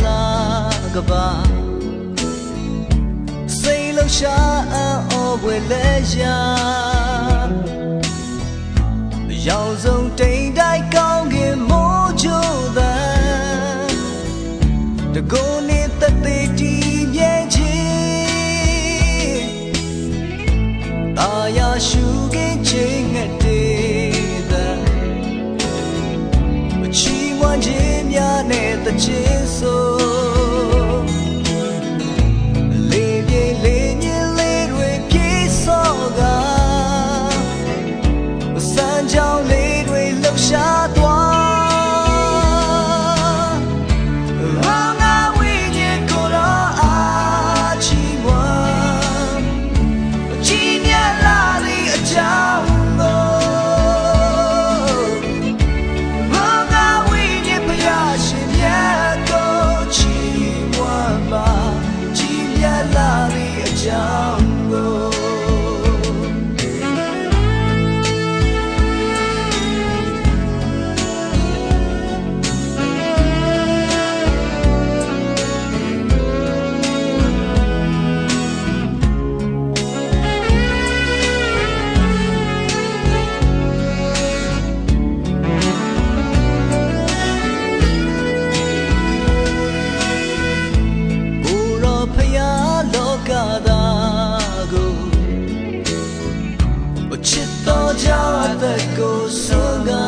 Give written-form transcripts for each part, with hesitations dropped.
La gaba say lo sha o we le ya yao song tai dai kaung kin mo chu da de go ni tat te ti myen chi ta ya shu kin ching ngat de da chi wan chin mya ne ta chin so go songa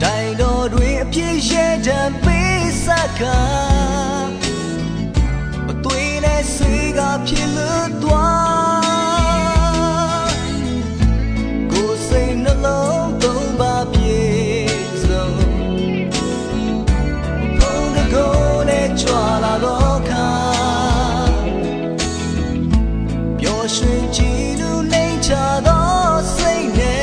dai do dwi a phie ye dan pe sa ka a twi ne sui ga phie lu twa go sai na long tong ba phie so phong de go ne chwa la lo ka pyo shwin chi lu nei cha do sai ne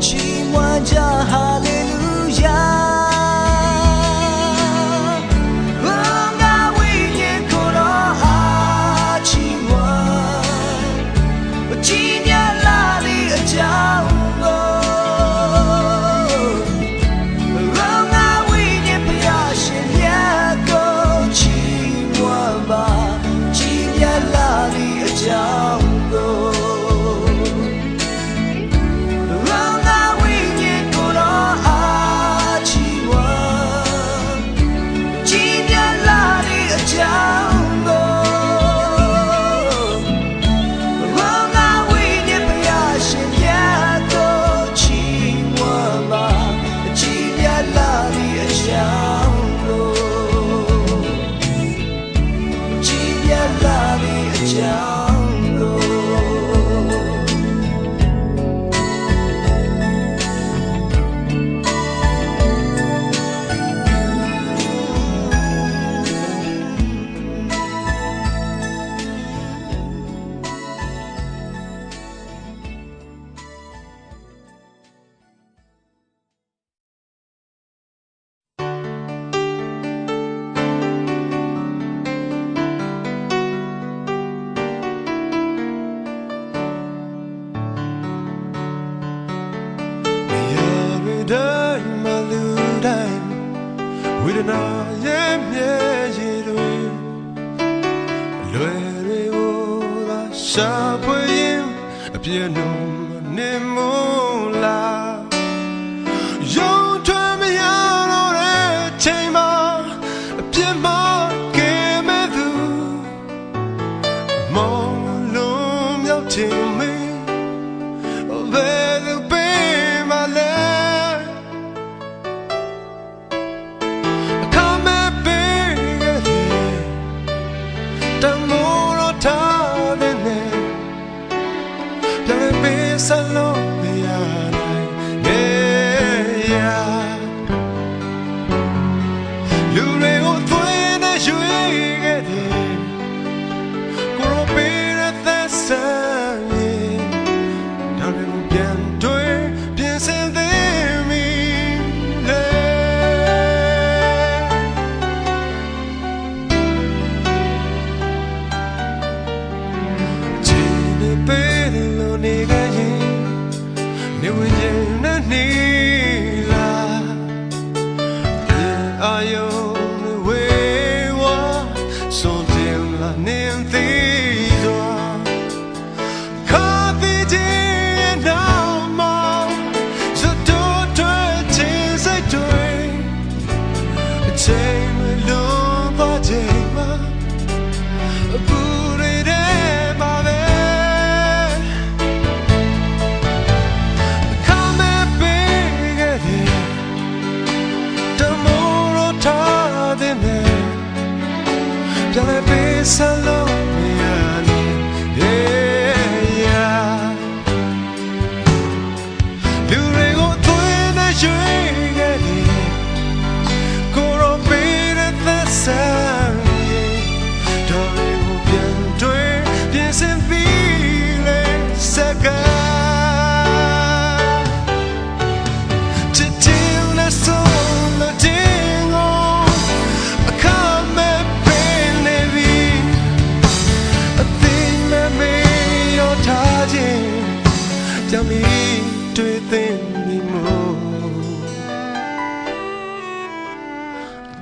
chi mwa ja hallelujah nga wi ye ko ro a chi mwa chi nya la li a chang go nga wi ye pya shin ya ko chi mwa ba chi nya la li a chang Salome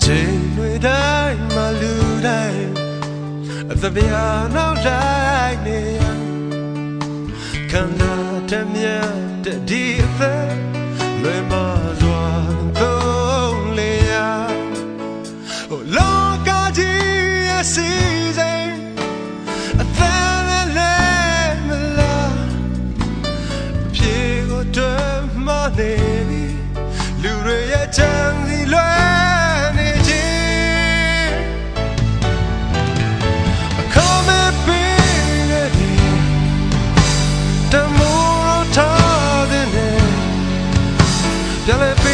ချိန်တွေတိုင်းမလူတိုင်းအသပြာနောက်လိုက်နေခန္ဓာတမြတ်တဲ့ဒီအသက်လွယ်မစွာသုံးလေရလောကကြီးရဲ့စီစဉ်အသက်လည်းမလားပြေကိုတွေ့မနေပြီလူတွေရဲ့ချမ်းစီလွယ်တ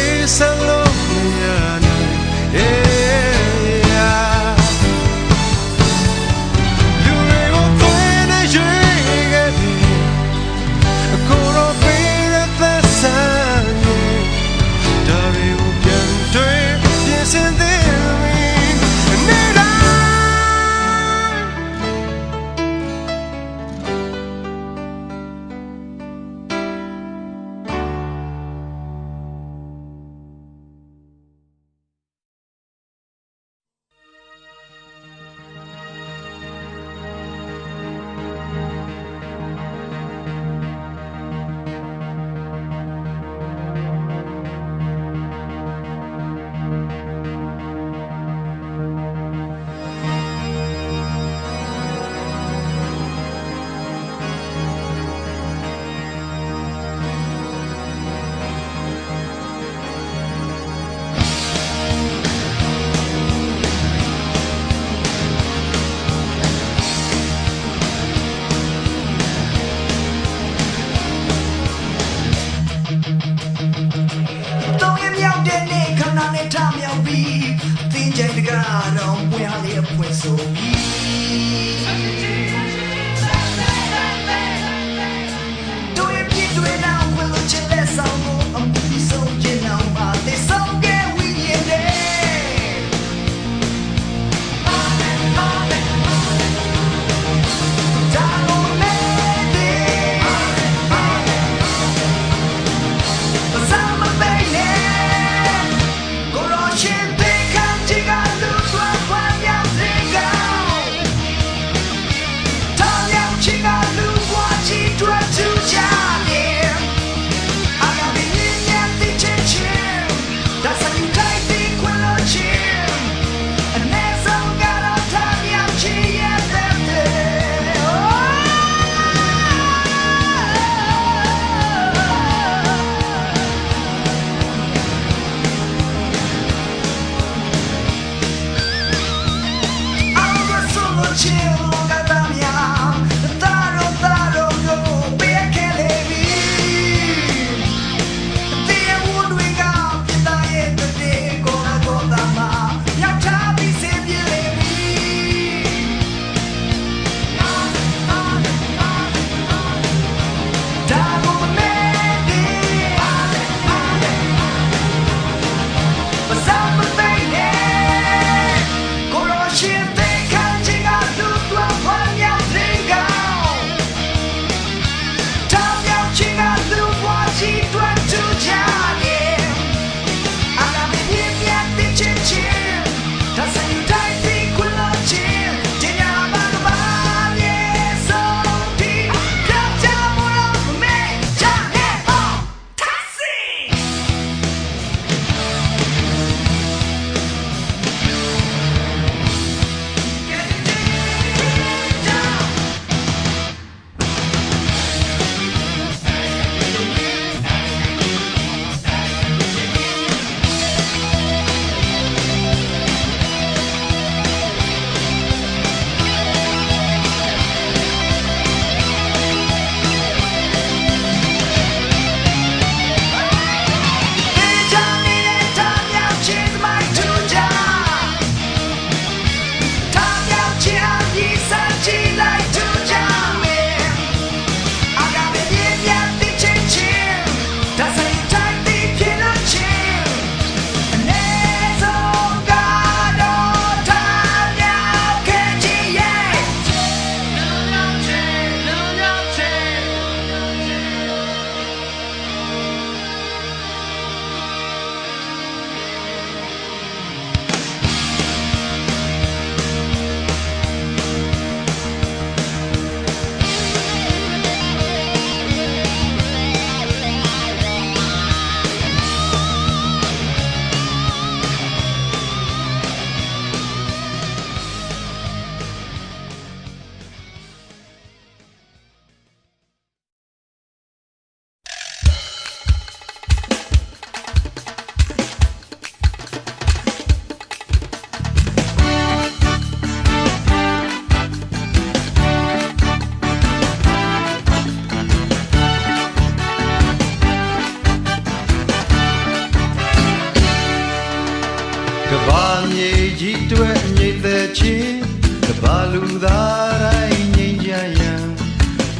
မြေကြီးတွေညိတ်သက်ချင်းကဘာလူသားတိုင်းငြိမ်းချမ်းရန်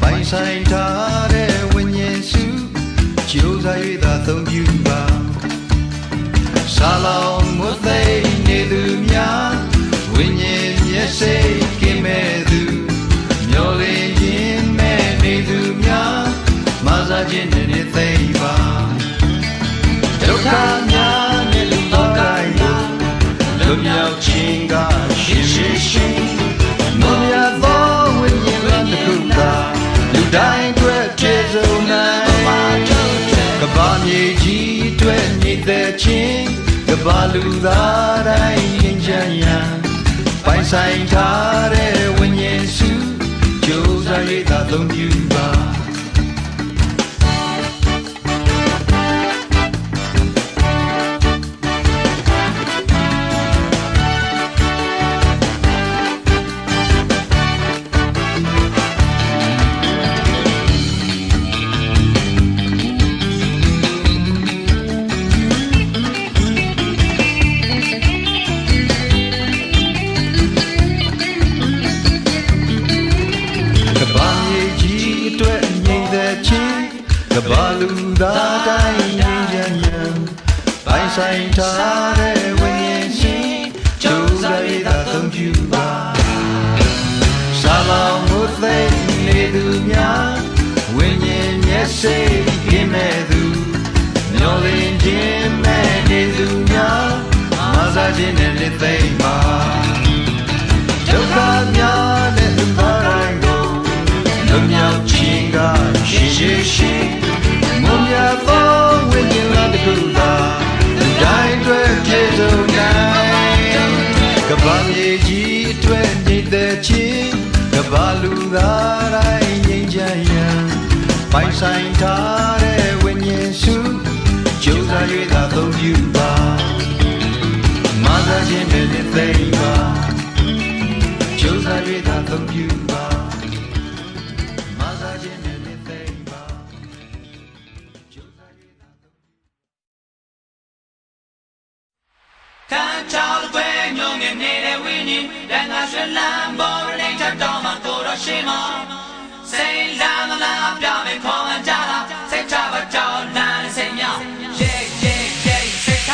ပိုင်ဆိုင်ထားတဲ့ဝိညာဉ်စုကြိုးစား၍သာသုံးပြုပါဆာလောင်မွတ်သိမ့်နေသူများဝိညာဉ်မျက်စိကင်းမဲ့သူမျောလင်းခြင်းမဲ့နေသူများမဆာခြင်းနဲ့သိပါဒုက္ခများနဲ့လူတော်တိုင်းလွတ်မြောက်ခြင်းကရှိရှိရှိမွန်မြတ်သောဝိညာဉ်လမ်းတစ်ခုသာလူတိုင်းအတွက်ပြည့်စုံနိုင်ကမ္ဘာမြေကြီးအတွက်ညီသက်ခြင်းကမ္ဘာလူသားတိုင်းငြိမ်းချမ်းရန်ပိုင်ဆိုင်ထားတဲ့ဝိညာဉ်စုကြိုးစား၍သာသုံးပြုပါကဘာလူသားတိုင်းငြိမ်းချမ်းရန်ပိုင်ဆိုင်ထားတဲ့ဝိညာဉ်ရှိကြိုးစားရတာသုံးပြုပါဆာလောင်မှုသိနေသူများဝိညာဉ်မျက်စိကင်းမဲ့သူမျောလင်းခြင်းမဲ့နေသူများမဆာခြင်းနဲ့လက်သိမ်းပါဒုက္ခများနဲ့လူသားတိုင်းကိုလွတ်မြောက်ခြင်းကရှိရှိရှိမွန်မြတ်သောဝိညာဉ်လမ်းတစ်ခုသာလူတိုင်းအတွက်ပြည့်စုံနိုင်ကမ္ဘာမြေကြီးအတွက်ညိတ်သက်ခြင်းကမ္ဘာလူသားတိုင်းငြိမ်းချမ်းရန်ပိုင်ဆိုင်ထားတဲ့ဝိညာဉ်စုကြိုးစား၍သာသုံးပြုပါမဆာခြင်းနဲ့သိပါကြိုးစား၍သာသုံးပြုပါမဆာခြင်းနဲ့သိပါ看朝对牛年你的为你，两个是蓝波人家找嘛多少什么？谁让我那表面狂玩家了？谁找我找男谁要？耶耶耶，谁他？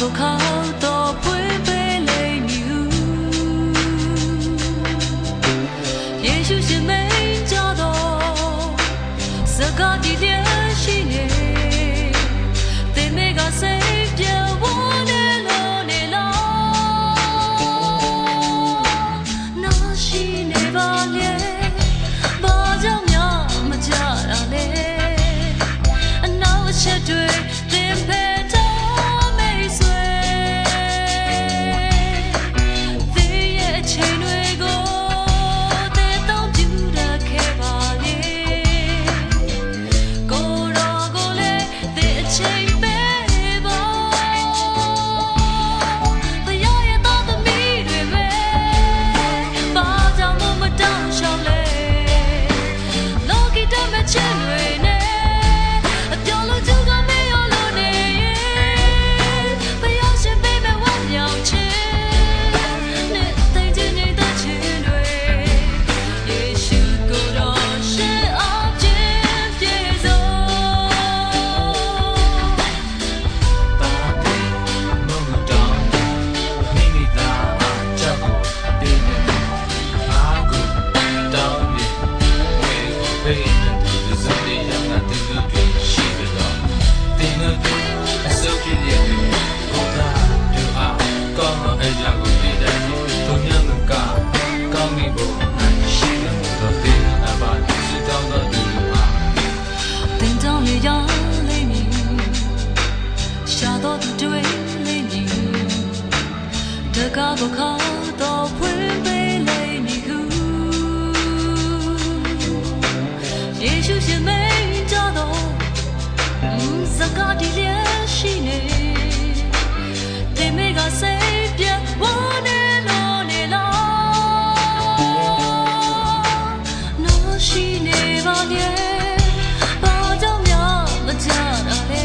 ကိုခေါ်တော့ဖွင့်ပေးလိမ့်မည်ယေရှုရှင်မိန်ကြတော့စကားတည်တဲ့ရှိနေသင်မေကစိတ်ပြေဝနေလို့နေလားနာရှိနေပါလေဘာကြောင့်များမကြတာလဲအနောက်အချက်တွေသင်ဖက်ကိုခေါ်တော့ဖွင့်ပေးလိမ့်မည်ဟုယေရှုရှင်မိန်ကြတော့စကားတည်လျက်ရှိနေသင်မေကစိတ်ပြေဝနေလို့နေလားနော်ရှိနေပါလေဘာကြောင့်များမကြတာလဲ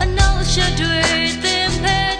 အနောက်ရှက်တွေသင်ဖက်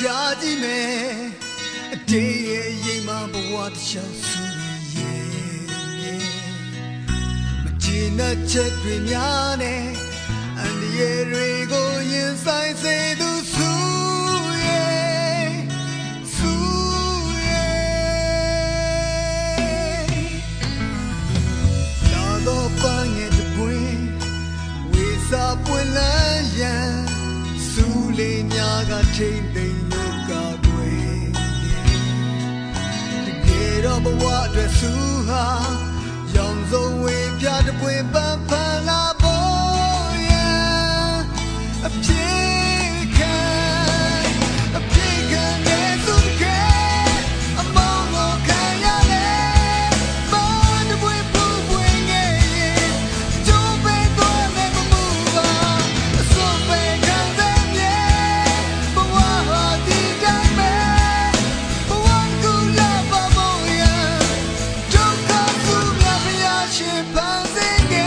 ji me day ye ma bwa ta sha su ye ma chin na chet twi mya ne and ye rwe ko yin sai sai tu su ye da do pa nge de bwin we sa pwen la yan su le nya ga thein thein lo ka dwe de ge ro bwa atwe su ha yong song we pya de bwin pan pan la bo yan a pye kan ne su ke a mong lo kan ya le ba de bwin pu bwin nge ye jo be do me mu ba so be kan de ye ba wa ha di dai me ba wa ku la ba mo ya jo ka su la ba ya shin pan sing ge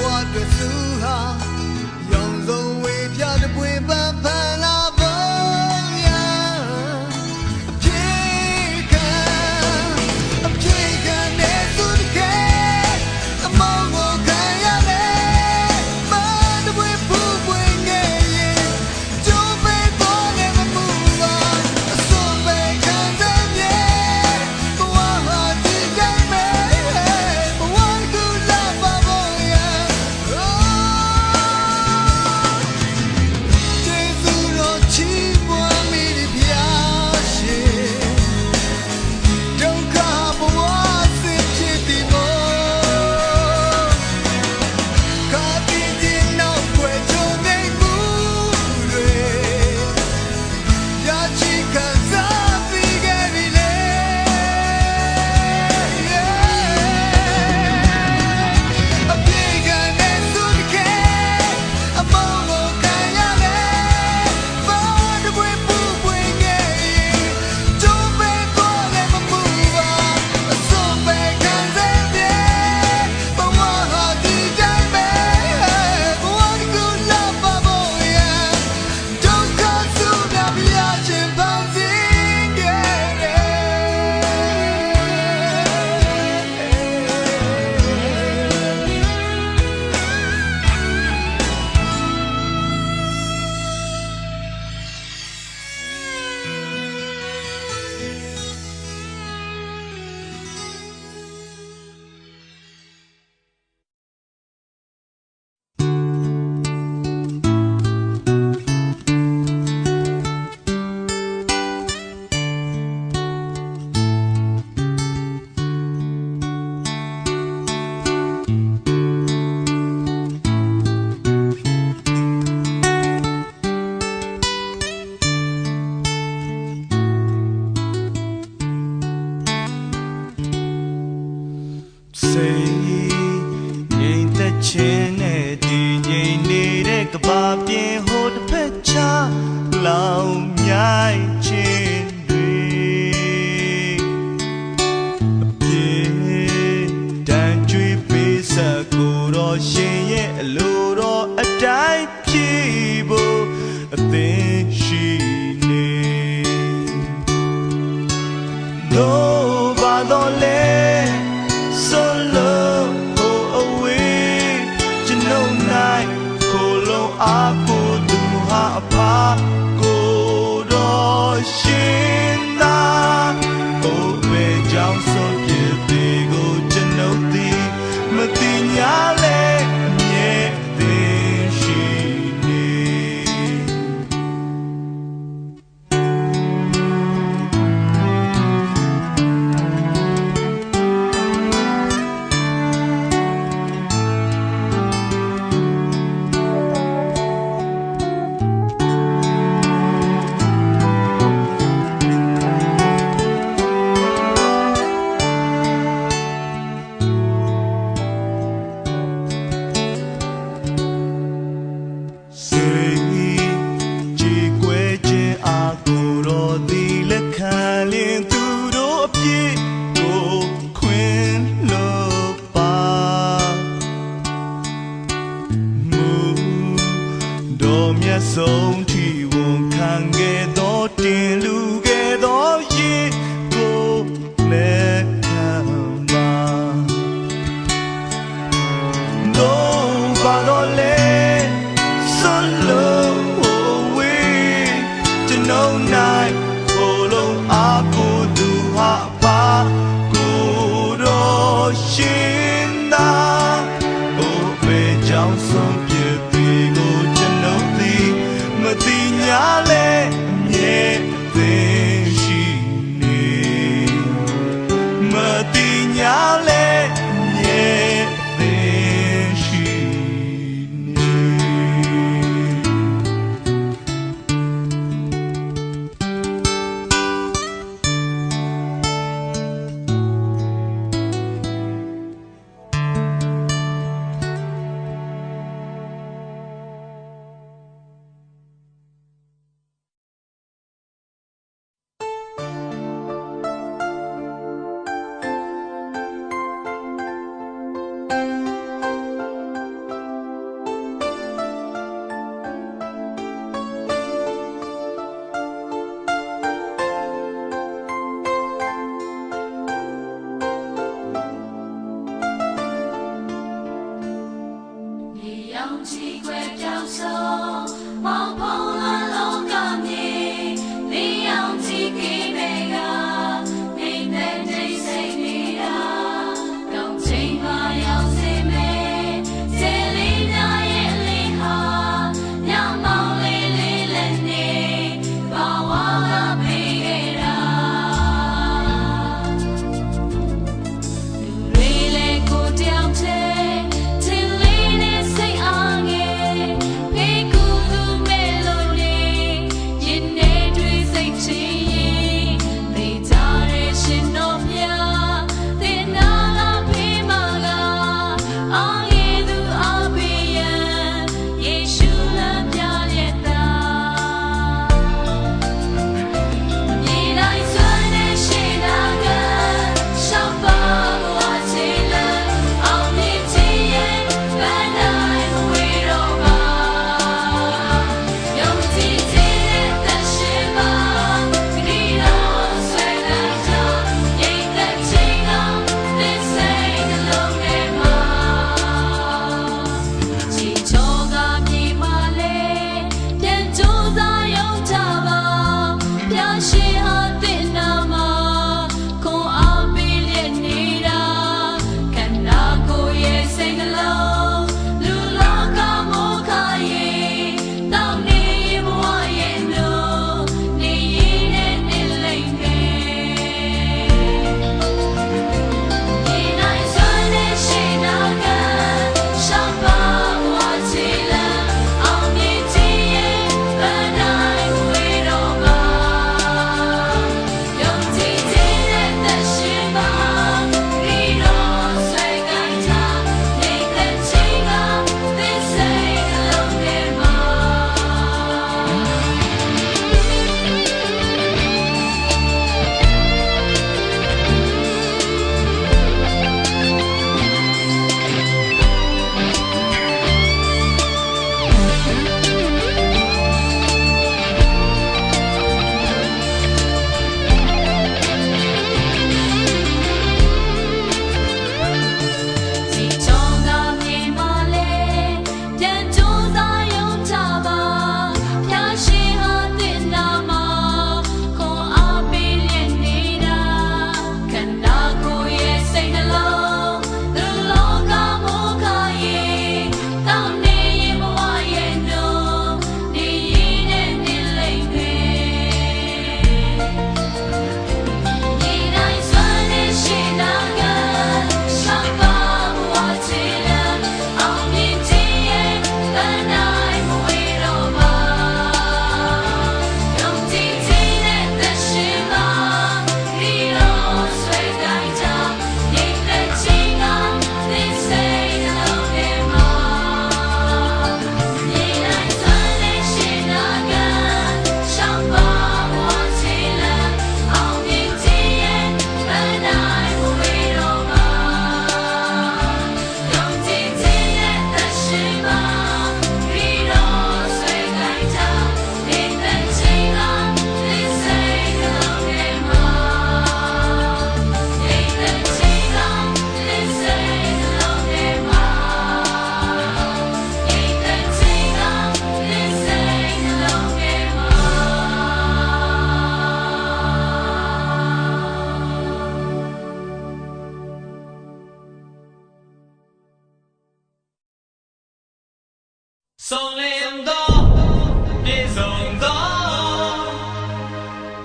what the suha young so we pya de bwin pan pan la bo ya a pye kan ne su ke a mong go kan ya le ma de bwin pu bwin nge ye jo be do ne ma mu ba so be kan de ye ba wa ha di dai me ba wa ku la ba bo ya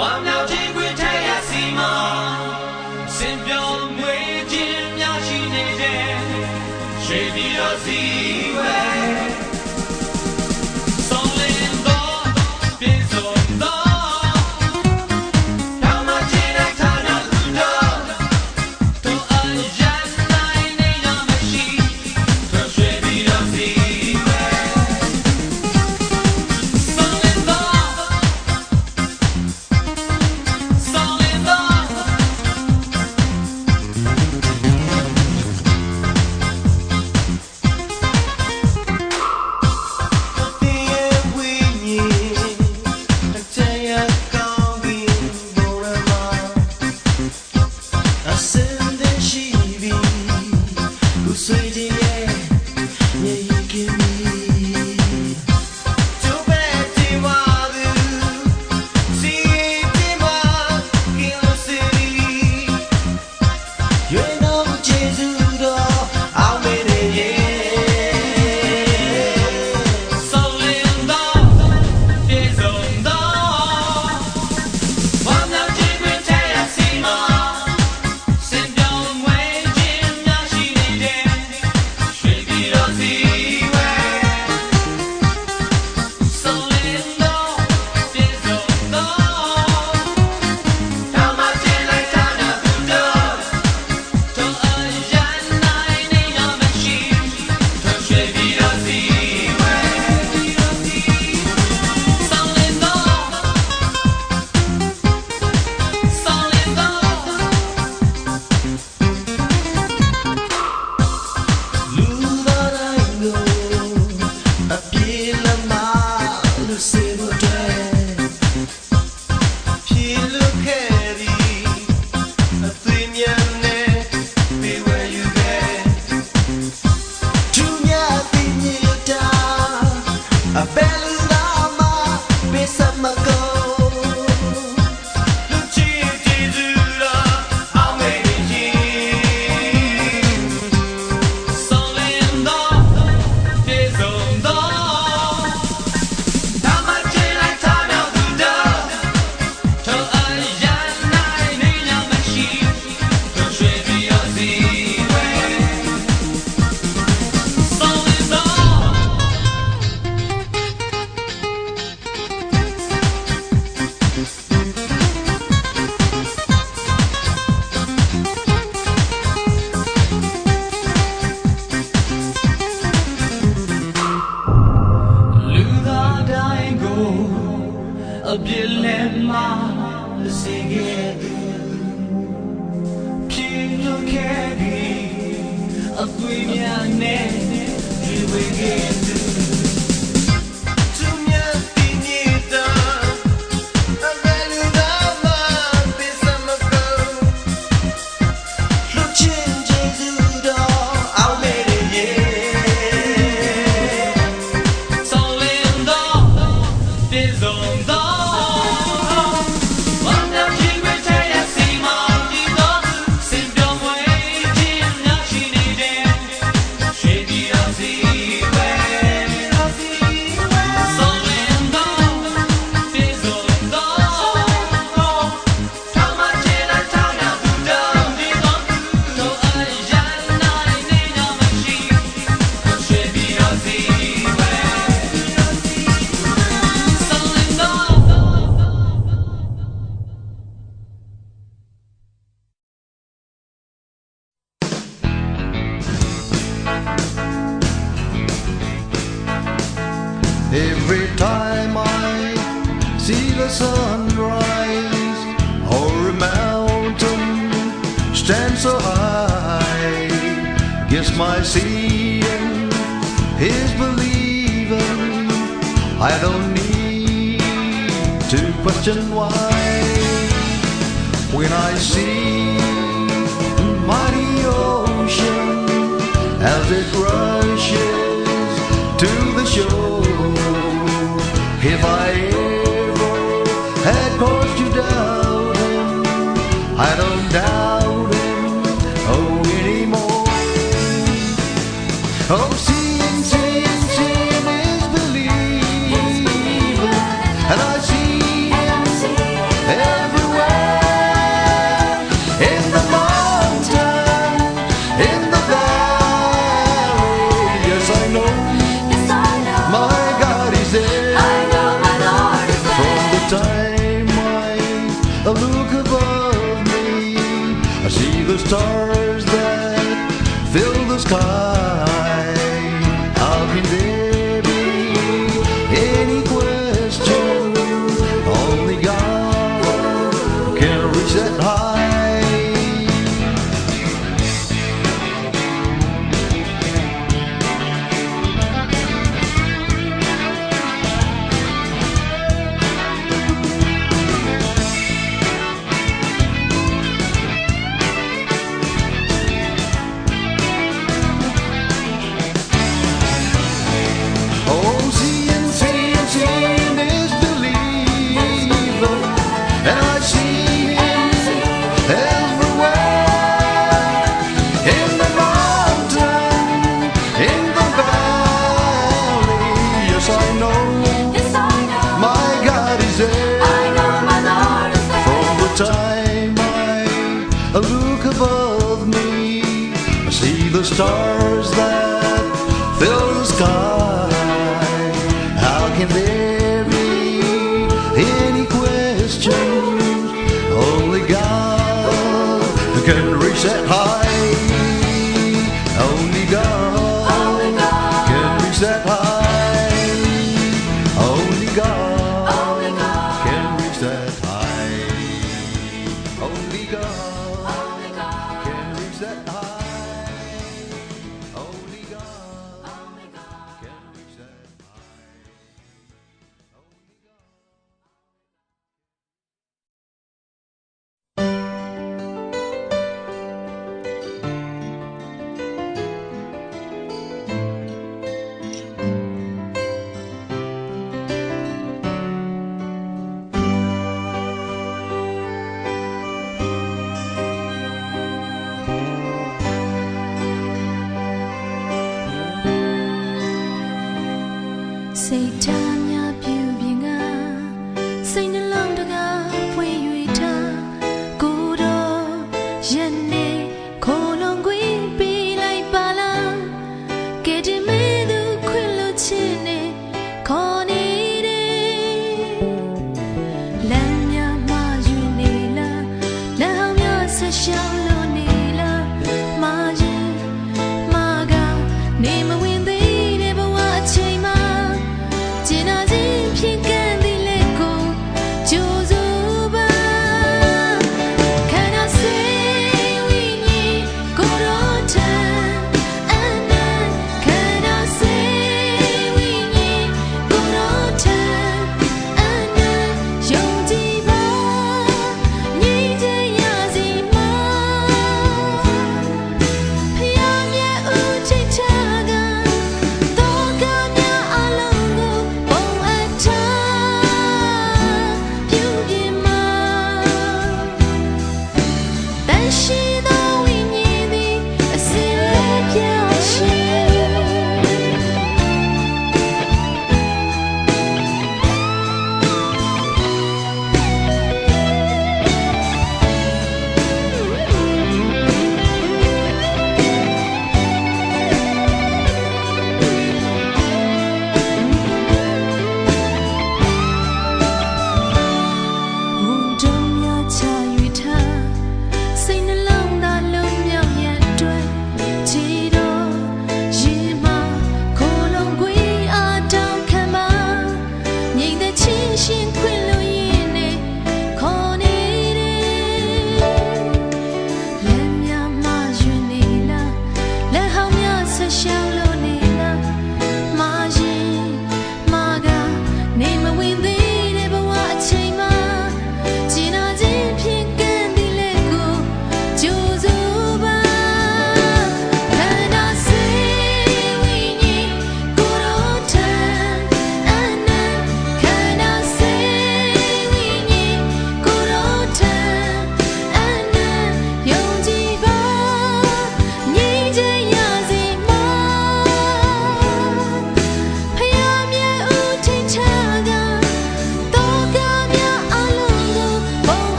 One now take we take a sima. Simple way Jim Yashi Nede. Shady Ozzy way. Every time I see the sunrise or a mountain stand so high, guess my seeing is believing. I don't need to question why. When I see the mighty ocean as it rushes to the shore, if I ever had caused you doubting, I don't doubt him, oh, anymore. Oh, seeing is believing, and I see him I look above me, I see the stars that fill the sky. How can there be any question? Only God can reach that high. I look above me, I see the stars that fill the sky. How can there be any question? Only God can reach that high. Only God can reach that high. Only God can reach that high. Only God. That high, only God can reach that high, only God.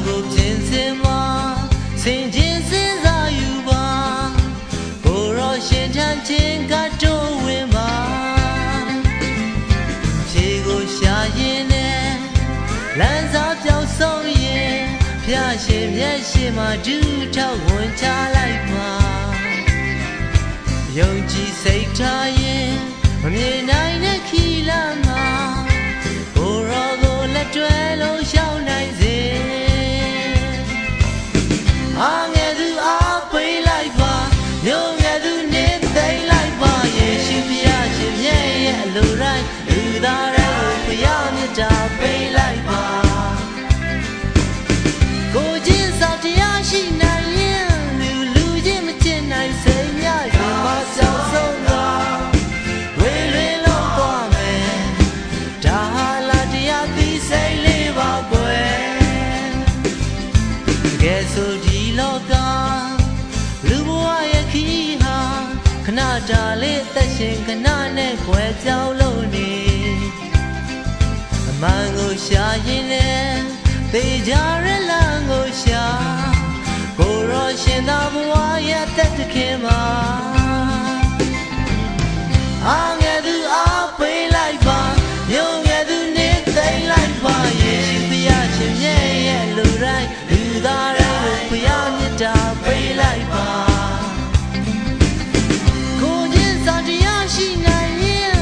ကိုပြင်စင်မှာဆင်ခြင်းစဉ်းစားယူပါကိုရောရှင်ထမ်းခြင်းကတိုးဝင်ပါခြေကိုရှာရင်နဲ့လမ်းစာပြောင်းဆုံးရင်ဖျားရှင်မျက်ရှိမှဒူးထောက်ဝင်ချလိုက်ပါယုံကြည်စိတ်ထားရင်မမြင်နိုင်တဲ့ခီလာမှာကိုရောကိုလက်တွဲလုံးရှောင်းနိုင်စေအားငယ်သူအားပေးလိုက်ပါမျိုးငယ်သူနေသိမ့်လိုက်ပါယေရှုဖျားရှင်မြတ်ရဲ့အလိုတိုင်းလူသားတွေကိုဖျားမြတ်တာပေးလိုက်ပါကိုချင်းစာတရားရှိနိုင်ရင်လူချင်းမချင်နိုင်စိတ်များရင်မဆောက်ဆုံးကဝေလွင်လုံးသွားမယ်ဒါဟာလာတရားသိစိတ်လေးပါကွယ်တကယ်ဆိုဒီလောကလူဘဝရဲ့ခီးဟာခဏတာလေးသက်ရှင်ခဏနဲ့ခွဲကြောင်းလို့နေအမှန်ကိုရှာရင်လည်းသေကြရလမ်းကိုရှာကိုရောရှင်သာဘဝရဲ့သက်တခင်မှာအားငယ်သူအားပေးလိုက်ပါမျိုးငယ်သူနေသိမ့်လိုက်ပါယေရှုဖျားရှင်ရဲ့လူတိုင်းလူသားတွေကိုဖျားမြတ်တာပေးလိုက်ပါကိုချင်းစာတရားရှိနိုင်ရင်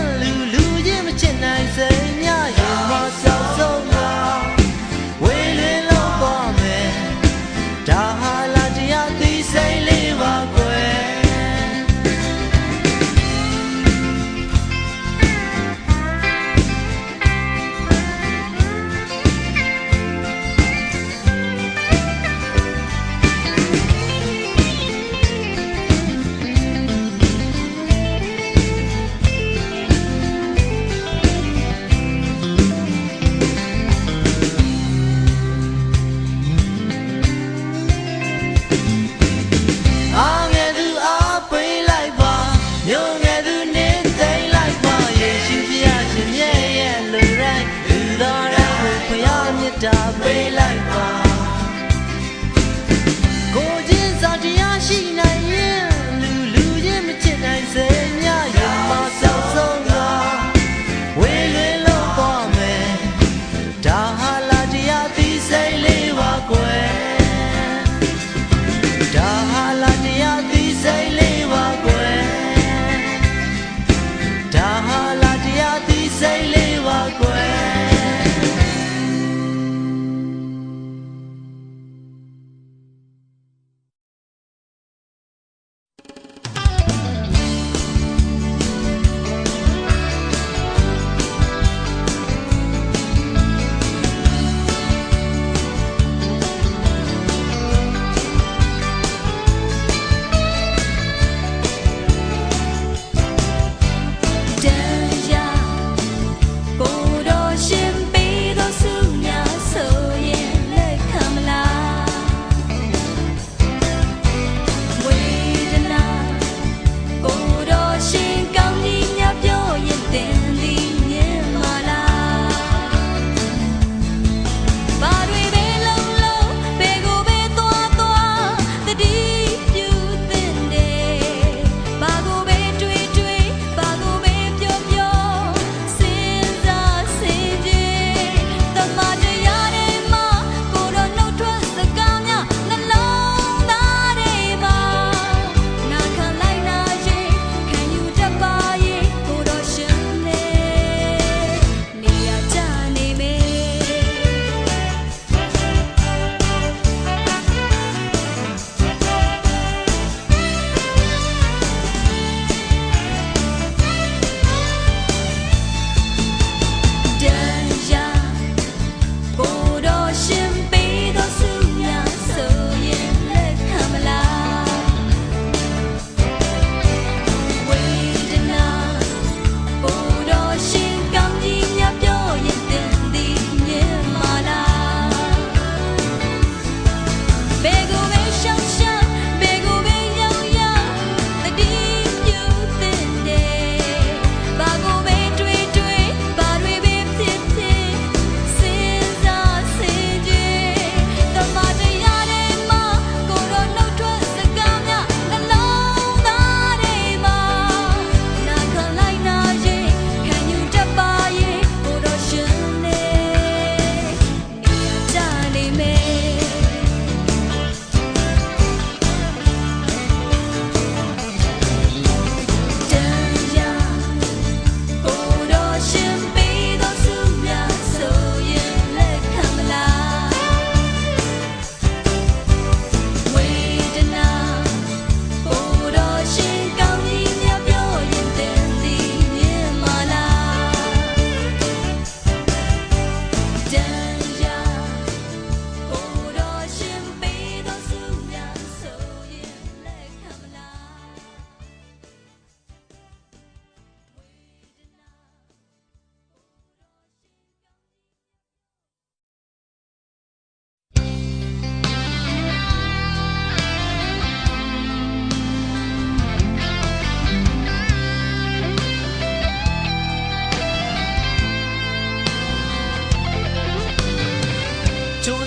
လူချင်းမချစ်နိုင်စိတ်များရင်မဆောက်ဆုံးကဝေလွင်လုံးသွားမယ်ဒါဟာလာတရားသိစိတ်လေးပါကွယ်အားငယ်သူအားပေးလိုက်ပါမျိုးငယ်သူနေသိမ့်လိုက်ပါယေရှုဖျားရှင်မြတ်ရဲ့လူတိုင်းလူသားတွေကိုဖျားမြတ်တာပေးလိုက်ပါကိုချင်းစာတရားရှိနိုင်ရင်လူချင်းမချစ်နိုင်စေများရင်မဆောက်ဆုံးကဝေလွင်လုံးသွားမယ်ဒါဟာလာတရားသိစိတ်လေးပါကွယ်ဒါဟာလာတရားသိစိတ်လေးပါကွယ်ဒါဟာလာတရားသိစိတ်လေးပါကွယ်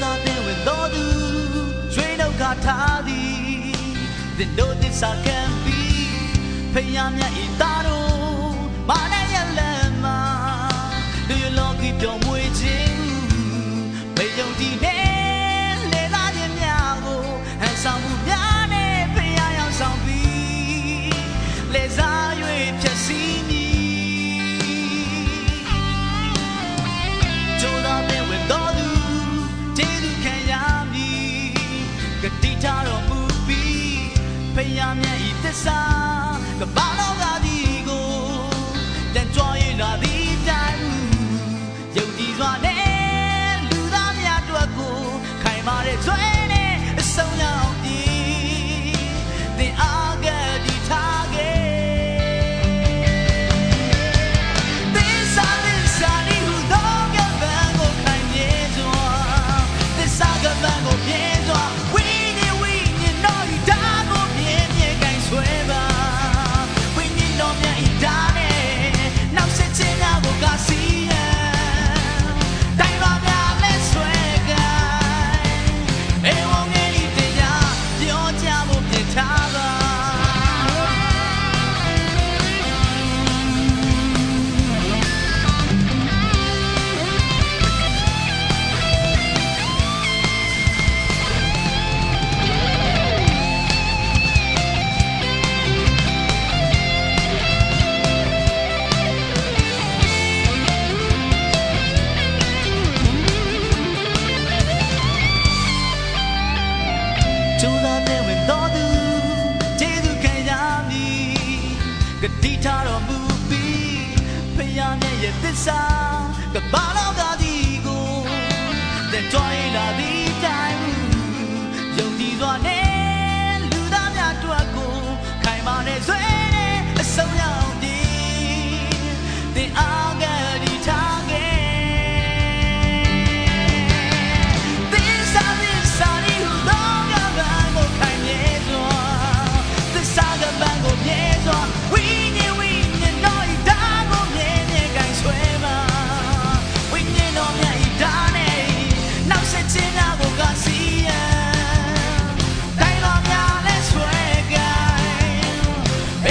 သာသင်ဝင်တော်သူရွှေနှုတ်ခါထားသည်သင်တို့သစ္စာခံပြီးဖယားမြတ်ဤသားတို့မာနရလမ်းမှာလူရလောကီပြောင်းမွေခြင်းမေယုံကြည်နဲ့လေလာခြင်းများကိုဟန်ဆောင်မှုများနဲ့ဖယားရောက်ဆောင်ပြီးလေစား၍ဖြည့်စည်းမည်ကြိုးသာပင်ဝင်တော်သူကျေးဇူးခံရမည်ဂတိထားတော်မူပြီးဖယားမြတ်ဤသစ္စာကဘာလောကသည်ကိုတန်ကြွရလာသည်တိုင်းယုံကြည်စွာနဲ့လူသားများတို့ကိုခိုင်မာတဲ့ကျွဲနဲ့အဆုံးရောက်သည်သင်အားကတိထားခဲ့သစ္စာဒီဟုသောကပံကိုခိုင်မြဲစွာသစ္စာကပံကိုမြဲစွာဝိညာဉ်တော်ဤဓာတ်ကိုမြဲမြဲကိုင်ဆွဲပါဝိညာဉ်တော်မြတ်ဤဓာတ်နဲ့နောက်ဆက်ခြင်းများကိုကစီရန်တိုင်းပါများလက်ဆွဲကိုင်အေဝံဂေလိတရားပြောကြဖို့ပြထားပါကျိုးသာတဲ့ဝင်တော်သူကျေးဇူးခံရမည်ဂတိထားတော်မူပြီးဖယားမြတ်ရဲ့သစ္စာကဘာလောကသည်ကိုတဲ့ကြွရလာသည်တိုင်းယုံကြည်စွာနဲ့လူသားများတို့ကိုခိုင်မာတဲ့ဆွေနဲ့အဆုံးရောက်သည်သင်အားကတိထားခဲ့သစ္စာဒီဟုသောကပံကိုခိုင်မြဲစွာသစ္စာကပံကိုမြဲစွာဝိညာဉ်တော်ဤဓာတ်ကိုမြဲမြဲကိုင်ဆွဲပါဝိညာဉ်တော်မြတ်ဤဓာတ်နဲ့နောက်ဆက်ခြင်းများကိုကစီရန်တိုင်းတော်များလက်ဆွဲကိုင်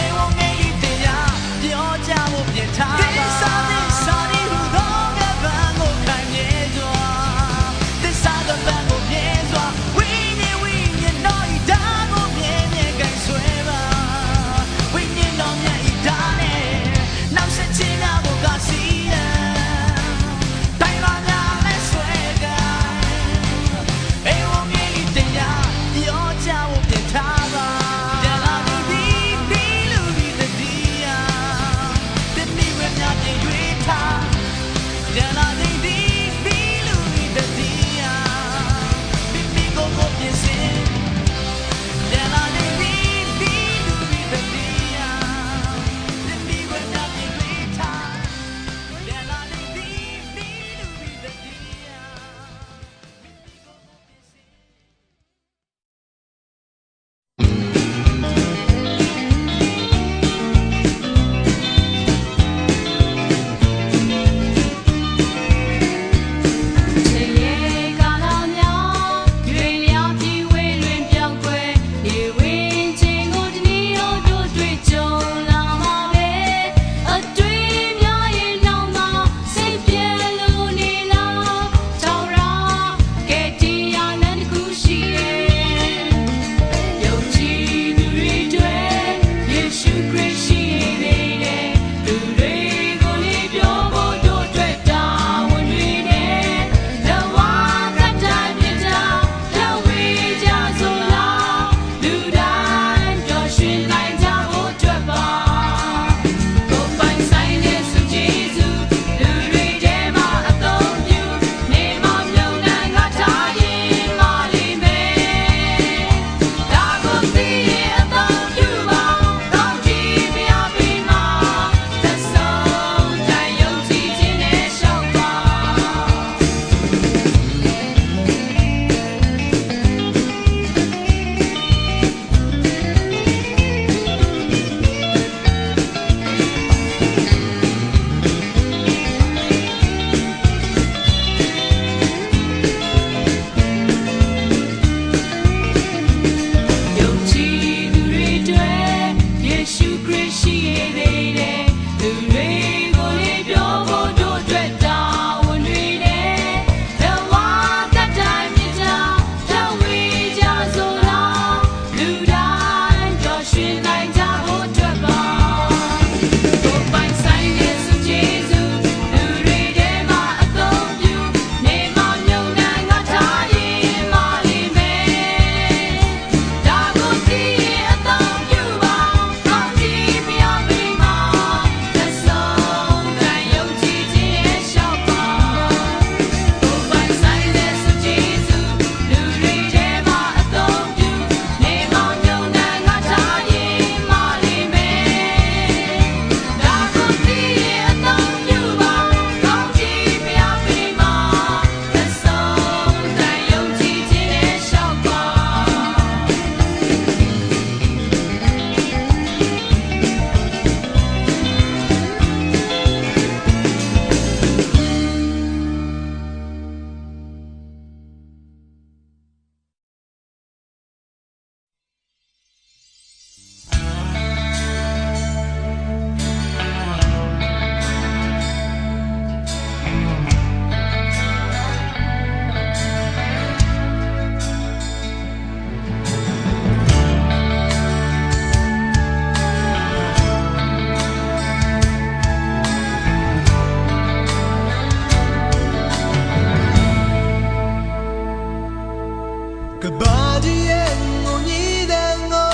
ဘာကြီးရဲ့ငုံကြီးတဲ့ငုံ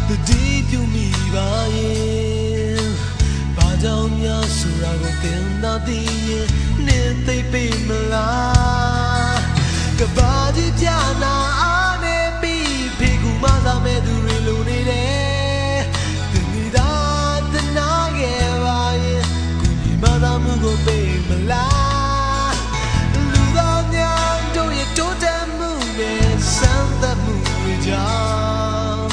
တတိပြုမိပါရဲ့ဘာကြောင့်များဆိုတာကိုသင်သာသိရင်နေသိပေမလားကဘာကြီးပြနာအားနေပြီးဖေကူမသာမဲ့သူတွေလိုနေတယ်သူမိသားတနာခဲ့ပါရဲ့ကိုကြီးမသာမှုကိုပေးမလားလူတော်များတို့ရဲ့တိုးတက်မှုနဲ့စမ်းသပ်မှုတွေကြောင့်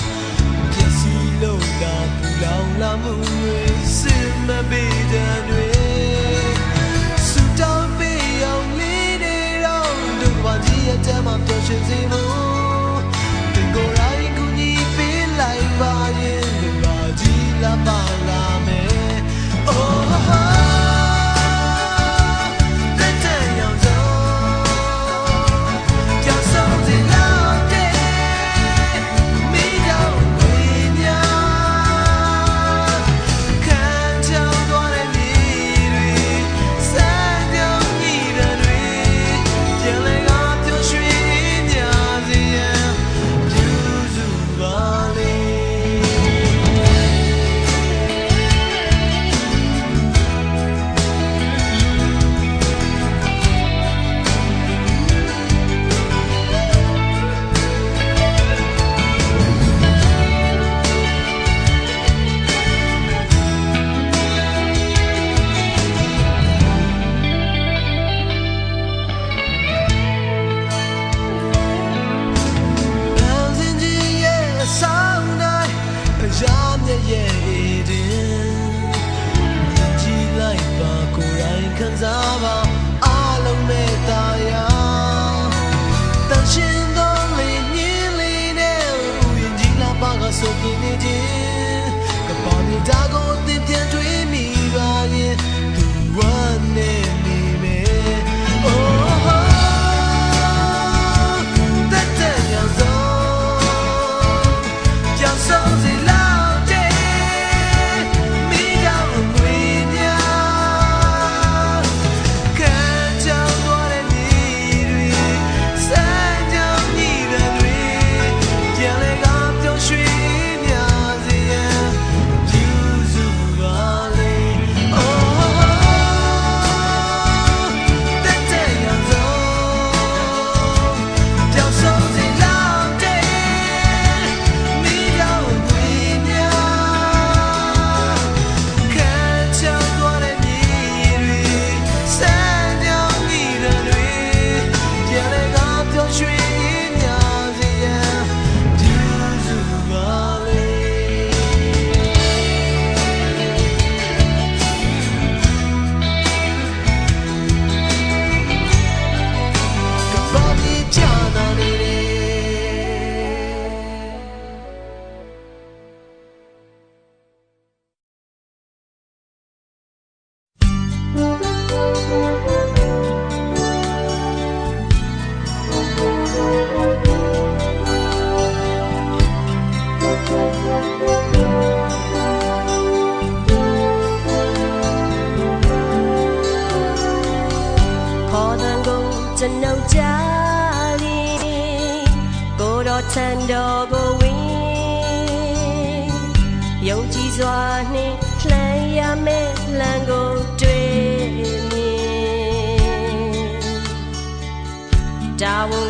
ပြည့်စည်လို့လာပူလောင်လာမှုတွေစစ်မပေးတဲ့တွေစူတောင်းပေးအောင်လေးတွေတော့တို့ဘာကြီးရဲ့တမ်းမှပျော်ရွှင်စေမှုဒီကိုယ်ရိုင်းကူညီပေးလိုက်ပါရဲ့လူဘာကြီးလာပါလာမယ် Oh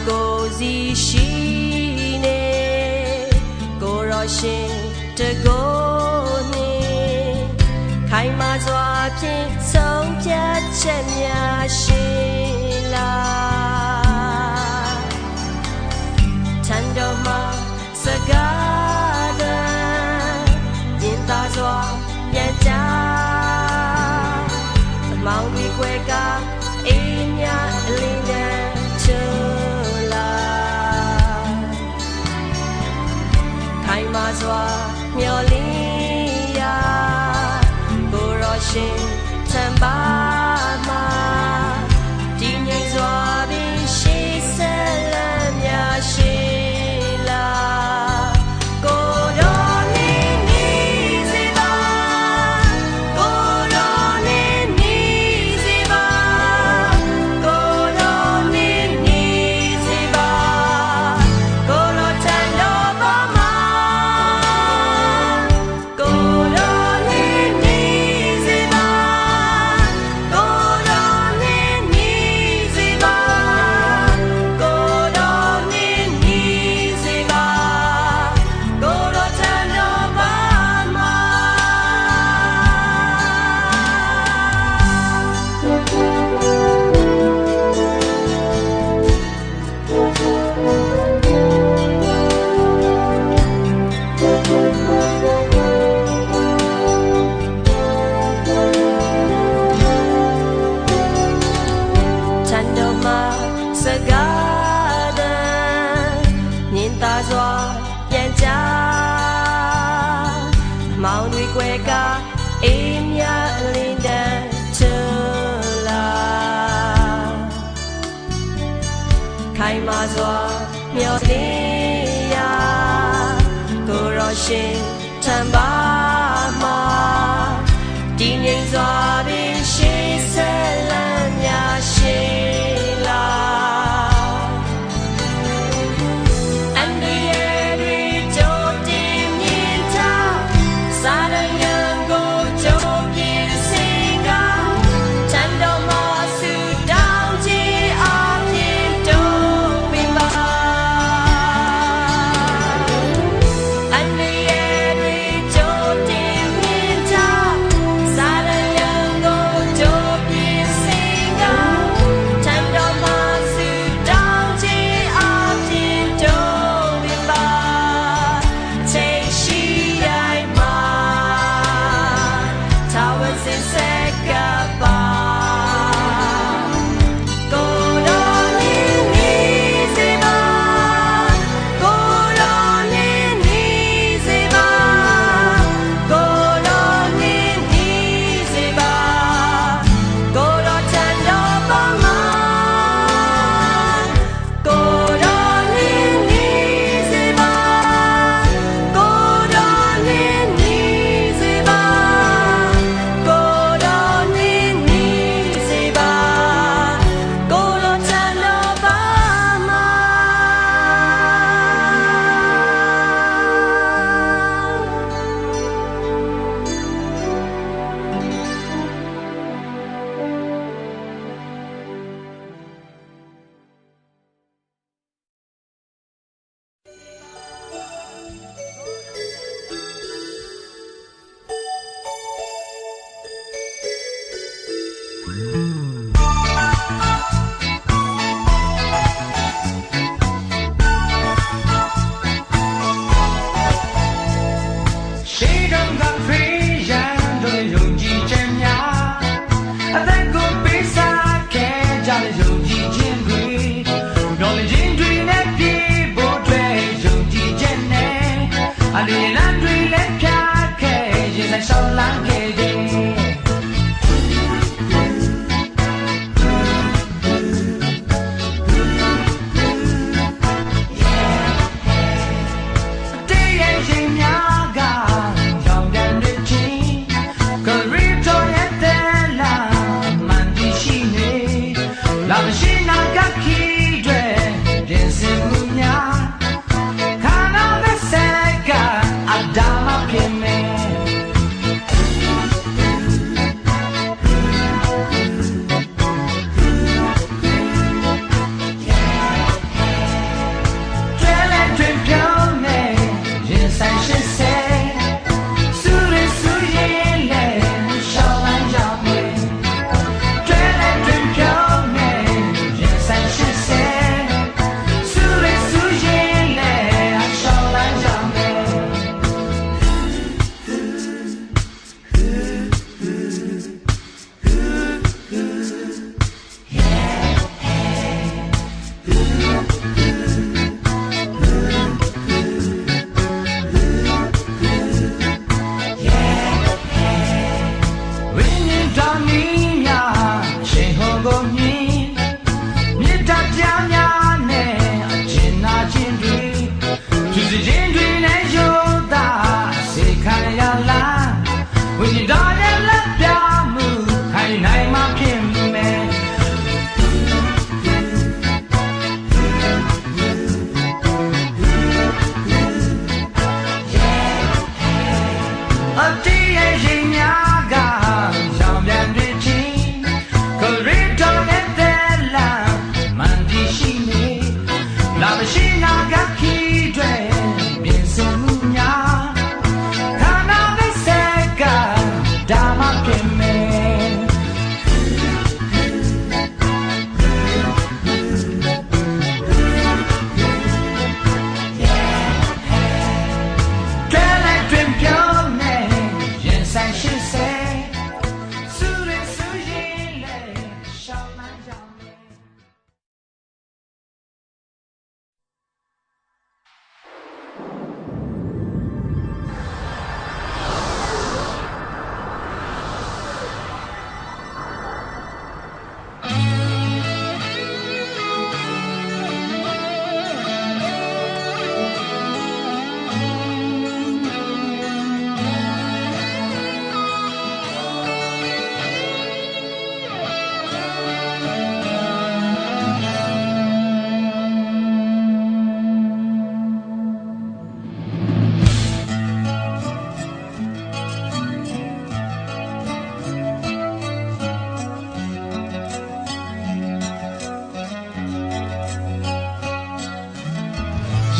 go စွာပြန်ကြမောင်တွေွယ်ကအေးမြအလင်းတန်းချလာခိုင်မာစွာမျောလင်းရာကိုရောရှင်ထံပါမှာတည်ငြိမ်စွာပင်ရှိဆက်လန်းများရှိလာ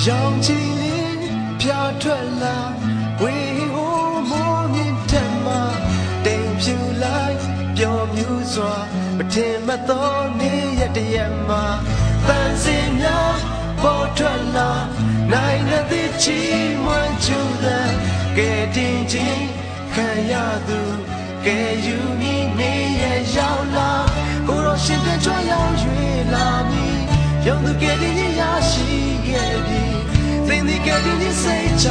让精灵飘ထွက်လာဝေဟိုမိုးမြင့်ထက်မှတိမ်ဖြူလိုက်ပျော်မြူးစွာမထင်မှတ်သောနေ့ရက်တရက်မှာပန်းစင်များပေါ်ထွက်လာနိုင်တဲ့ချီးမွမ်းကြတဲ့ကဲတင်ချင်းခံရသူကဲယူမိနေရရောက်လာကိုရောရှင်ပြန်ကြွရောက်ရွေလာမည်ရုံသူကဲတင်ချင်းရရှိခဲ့ပြီသင်ဒီကဲတင်ချင်းစိတ်ချ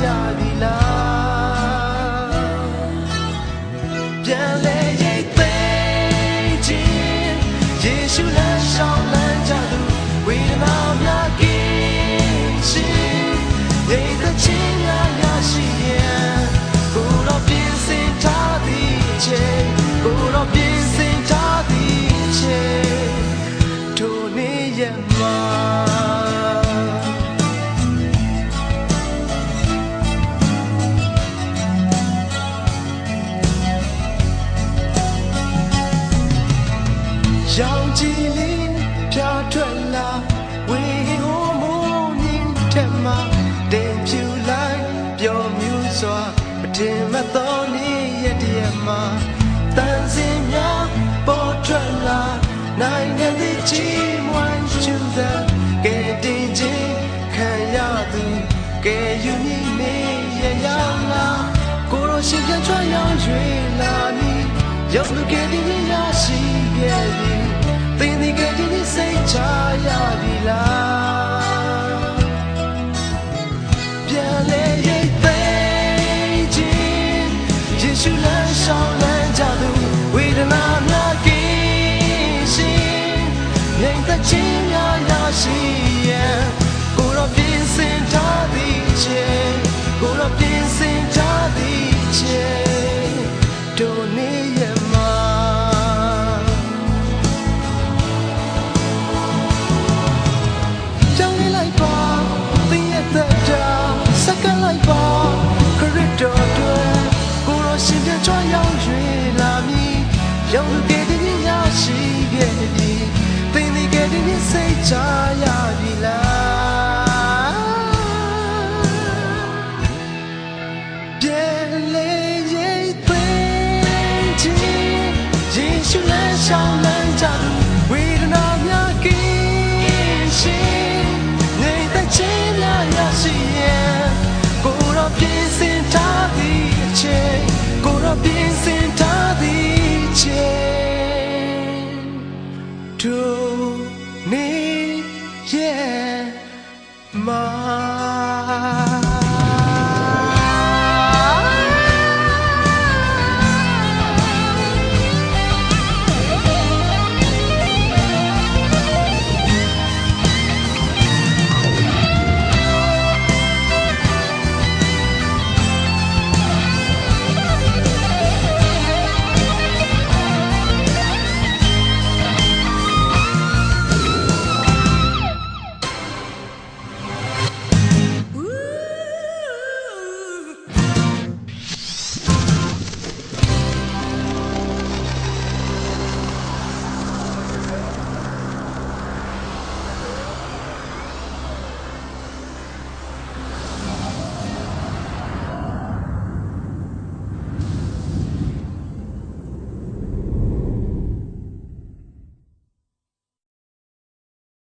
ရပြီလားပြန်လဲရိတ်သိမ်းခြင်းယေရှုလမ်းရှောင်းလမ်းကြသူဝေဒနာများကင်းရှင်ရိတ်တဲ့ချင်းများရရှိရင်ကိုရောပြင်ဆင်ထားသည်ချင်းကိုရောပြင်ဆင်ထားသည်ချင်းထိုနေ့ရက်မှာရောင်ကြည်လေးဖြာထွက်လာဝေဟိုမိုးမြင့်ထက်မှတိမ်ဖြူလိုက်ပျော်မြူးစွာမထင်မှတ်သောနေ့ရက်တည်းမှာတန်စင်များပေါ်ထွက်လာနိုင်တဲ့ချီးမွမ်းချူတဲ့ကဲတင်ချင်းခံရသူကဲယူမိနေရရောက်လာကိုရောရှင်ပြန်ချွတ်ရောက်ရွေလာမည်ရောက်လူကဲတင်ရရှိခဲ့ပြီသင်ဒီကဲတင်စိတ်ချရပြီလားပြန်လဲရိတ်သိမ်းခြင်းယေရှုလမ်းရှောင်းလမ်းကြသူဝေဒနာများကင်းရှင်ငြိမ်သက်ခြင်းများရရှိရင်ကိုရောပြင်ဆင်ထားသည်ခြင်းကိုရောပြင်ဆင်ထားသည်ခြင်းတို့နေရမှာကြောင်းလိုက်ပါသင်ရဲ့သက်တာစက္ကန့်လိုက်ပါခရစ်တော်တွေကိုရောရှင်ပြန်ချွတ်ရောက်ရွေလာမည်ရောက်လူကဲတင်ရရှိခဲ့ပြီသင်ဒီကဲတင်စိတ်ချရပြီလားပြန်လေရိတ်သိမ်းခြင်းယေရှုလမ်းရှောင်းလမ်းကြသူဝေဒနာများကင်းရှင်ငြိမ်သက်ခြင်းများရရှိရင်ကိုရောပြင်ဆင်ထားသည်အချိန်ကိုရောပြင်ဆင်ထားသည်အချိန်တို့နေရဲ့မှာ